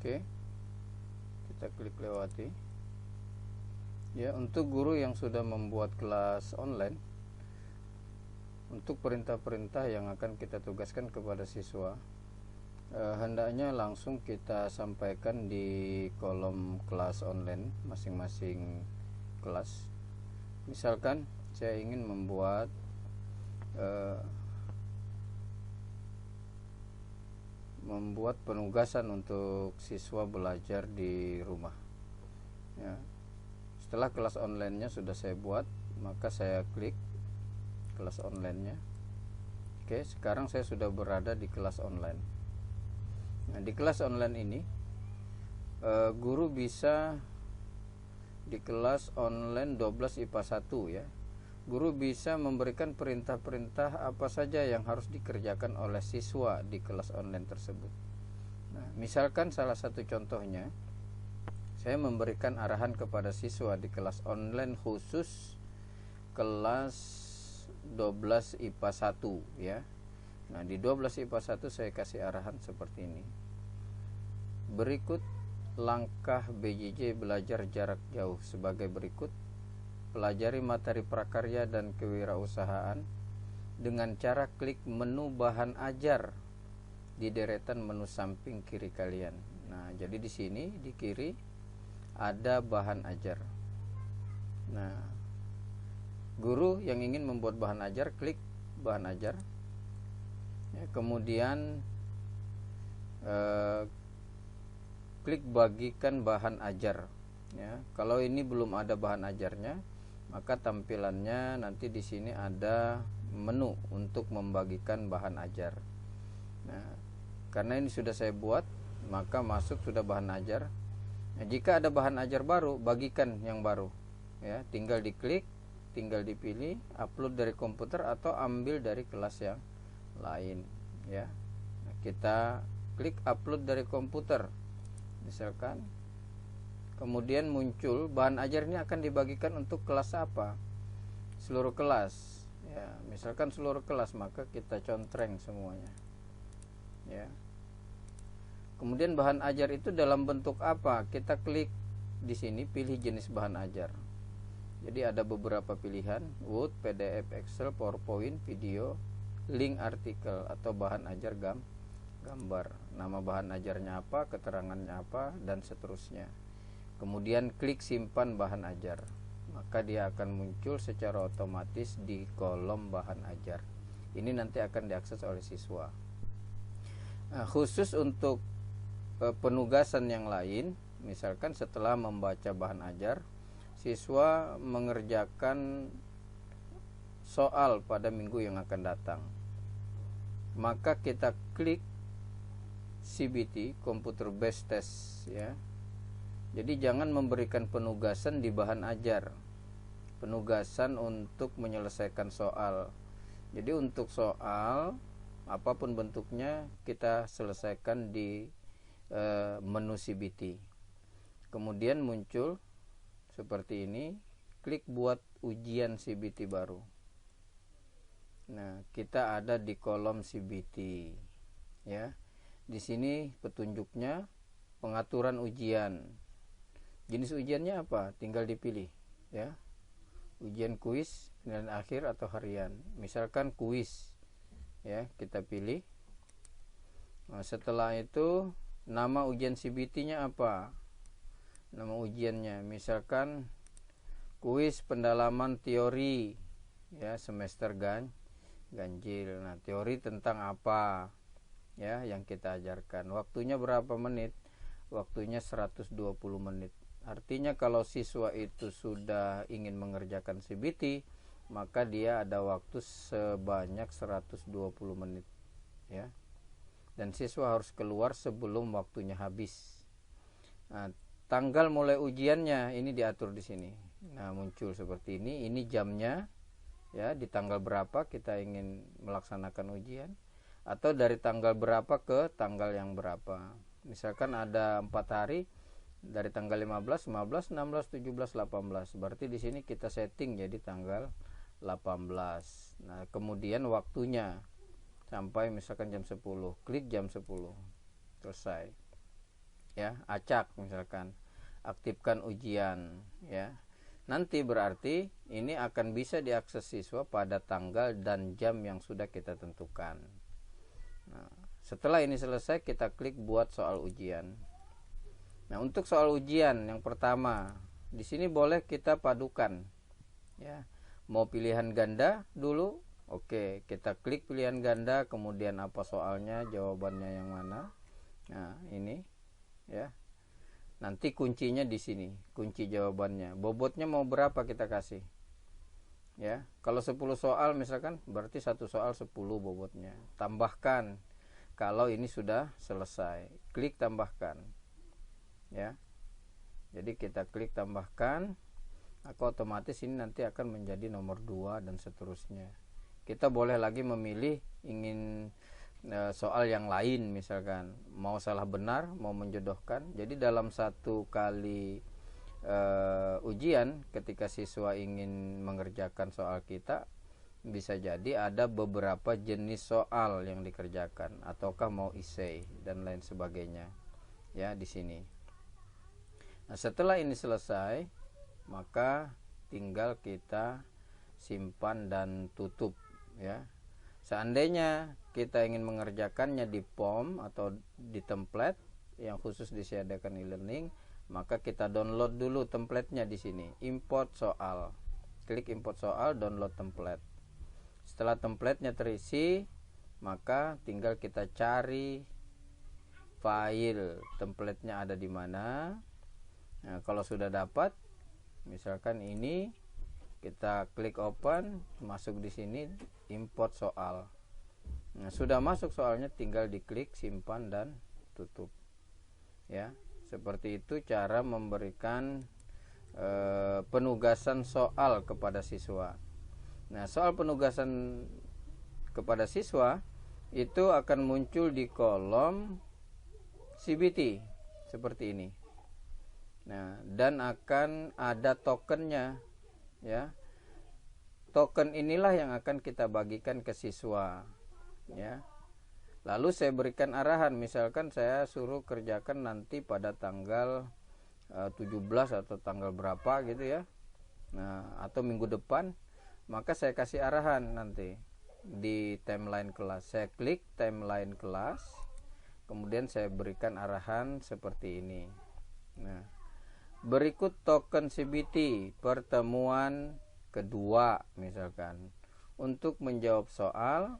Oke, kita klik lewati. Ya, untuk guru yang sudah membuat kelas online, untuk perintah-perintah yang akan kita tugaskan kepada siswa, hendaknya langsung kita sampaikan di kolom kelas online masing-masing kelas. Misalkan saya ingin membuat penugasan untuk siswa belajar di rumah, ya. Setelah kelas online-nya sudah saya buat, maka saya klik kelas online-nya. Oke, sekarang saya sudah berada di kelas online. Nah, di kelas online ini guru bisa di kelas online 12 IPA 1, ya. Guru bisa memberikan perintah-perintah apa saja yang harus dikerjakan oleh siswa di kelas online tersebut. Nah, misalkan salah satu contohnya, saya memberikan arahan kepada siswa di kelas online khusus kelas 12 IPA 1, ya. Nah, di 12 IPA 1 saya kasih arahan seperti ini. Berikut langkah BJJ belajar jarak jauh sebagai berikut. Pelajari materi prakarya dan kewirausahaan dengan cara klik menu bahan ajar di deretan menu samping kiri kalian. Nah, jadi di sini di kiri ada bahan ajar. Nah, guru yang ingin membuat bahan ajar, klik bahan ajar, ya, kemudian klik bagikan bahan ajar, ya. Kalau ini belum ada bahan ajarnya, maka tampilannya nanti di sini ada menu untuk membagikan bahan ajar. Nah, karena ini sudah saya buat, maka masuk sudah bahan ajar. Nah, jika ada bahan ajar baru, bagikan yang baru, ya. Tinggal diklik, tinggal dipilih upload dari komputer atau ambil dari kelas yang lain, ya. Nah, kita klik upload dari komputer misalkan, kemudian muncul bahan ajar ini akan dibagikan untuk kelas apa, seluruh kelas, ya. Misalkan seluruh kelas, maka kita contreng semuanya, ya. Kemudian bahan ajar itu dalam bentuk apa? Kita klik di sini, pilih jenis bahan ajar. Jadi ada beberapa pilihan: Word, PDF, Excel, PowerPoint, video, link artikel, atau bahan ajar gambar. Nama bahan ajarnya apa, keterangannya apa, dan seterusnya. Kemudian klik simpan bahan ajar. Maka dia akan muncul secara otomatis di kolom bahan ajar. Ini nanti akan diakses oleh siswa. Nah, khusus untuk penugasan yang lain, misalkan setelah membaca bahan ajar, siswa mengerjakan soal pada minggu yang akan datang, maka kita klik CBT, Computer Based Test, ya. Jadi jangan memberikan penugasan di bahan ajar, penugasan untuk menyelesaikan soal. Jadi untuk soal apapun bentuknya kita selesaikan di menu CBT. Kemudian muncul seperti ini, klik buat ujian CBT baru. Nah, kita ada di kolom CBT, ya. Di sini petunjuknya pengaturan ujian. Jenis ujiannya apa? Tinggal dipilih, ya. Ujian kuis, penilaian akhir, atau harian. Misalkan kuis, ya, kita pilih. Nah, setelah itu nama ujian CBT-nya apa? Nama ujiannya misalkan kuis pendalaman teori, ya, semester ganjil. Nah, teori tentang apa, ya, yang kita ajarkan. Waktunya berapa menit? Waktunya 120 menit. Artinya kalau siswa itu sudah ingin mengerjakan CBT, maka dia ada waktu sebanyak 120 menit, ya. Dan siswa harus keluar sebelum waktunya habis. Nah, tanggal mulai ujiannya ini diatur di sini. Nah, muncul seperti ini. Ini jamnya, ya, di tanggal berapa kita ingin melaksanakan ujian, atau dari tanggal berapa ke tanggal yang berapa. Misalkan ada 4 hari, dari tanggal 15, 16, 17, 18. Berarti di sini kita setting jadi tanggal 18. Nah, kemudian waktunya sampai misalkan jam 10, klik jam 10, selesai. ya, acak misalkan, aktifkan ujian, ya. Nanti berarti ini akan bisa diakses siswa pada tanggal dan jam yang sudah kita tentukan. Nah, setelah ini selesai, kita klik buat soal ujian. Nah, untuk soal ujian yang pertama, di sini boleh kita padukan, ya. Mau pilihan ganda dulu, oke, kita klik pilihan ganda, kemudian apa soalnya, jawabannya yang mana. Nah, ini, ya. Nanti kuncinya di sini, kunci jawabannya. Bobotnya mau berapa kita kasih? Ya, kalau 10 soal misalkan, berarti satu soal 10 bobotnya. Tambahkan kalau ini sudah selesai. Klik tambahkan. Ya. Jadi kita klik tambahkan, maka otomatis ini nanti akan menjadi nomor 2 dan seterusnya. Kita boleh lagi memilih ingin soal yang lain, misalkan mau salah benar, mau menjodohkan. Jadi dalam satu kali ujian, ketika siswa ingin mengerjakan soal kita, bisa jadi ada beberapa jenis soal yang dikerjakan, ataukah mau essay dan lain sebagainya, ya, di sini. Nah, setelah ini selesai, maka tinggal kita simpan dan tutup, ya. Seandainya kita ingin mengerjakannya di form atau di template yang khusus disediakan e-learning, maka kita download dulu templatenya di sini. Import soal. Klik import soal, download template. Setelah templatenya terisi, maka tinggal kita cari file templatenya ada di mana. Nah, kalau sudah dapat, misalkan ini, kita klik open, masuk di sini, import soal. Nah, sudah masuk soalnya, tinggal diklik simpan dan tutup. Ya, seperti itu cara memberikan penugasan soal kepada siswa. Nah, soal penugasan kepada siswa itu akan muncul di kolom CBT seperti ini. Nah, dan akan ada tokennya, ya. Token inilah yang akan kita bagikan ke siswa, ya. Lalu saya berikan arahan, misalkan saya suruh kerjakan nanti pada tanggal 17 atau tanggal berapa gitu, ya. Nah, atau minggu depan, maka saya kasih arahan nanti di timeline kelas. Saya klik timeline kelas, kemudian saya berikan arahan seperti ini. Nah, berikut token CBT pertemuan kedua misalkan untuk menjawab soal.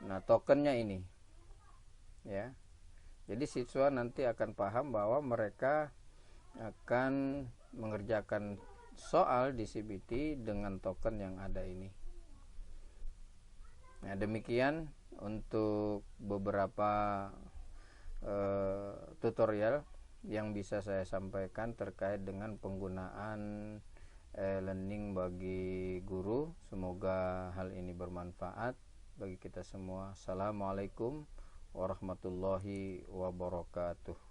Nah, tokennya ini, ya. Jadi siswa nanti akan paham bahwa mereka akan mengerjakan soal di CBT dengan token yang ada ini. Nah, demikian untuk beberapa tutorial yang bisa saya sampaikan terkait dengan penggunaan learning bagi guru. Semoga hal ini bermanfaat bagi kita semua. Assalamualaikum warahmatullahi wabarakatuh.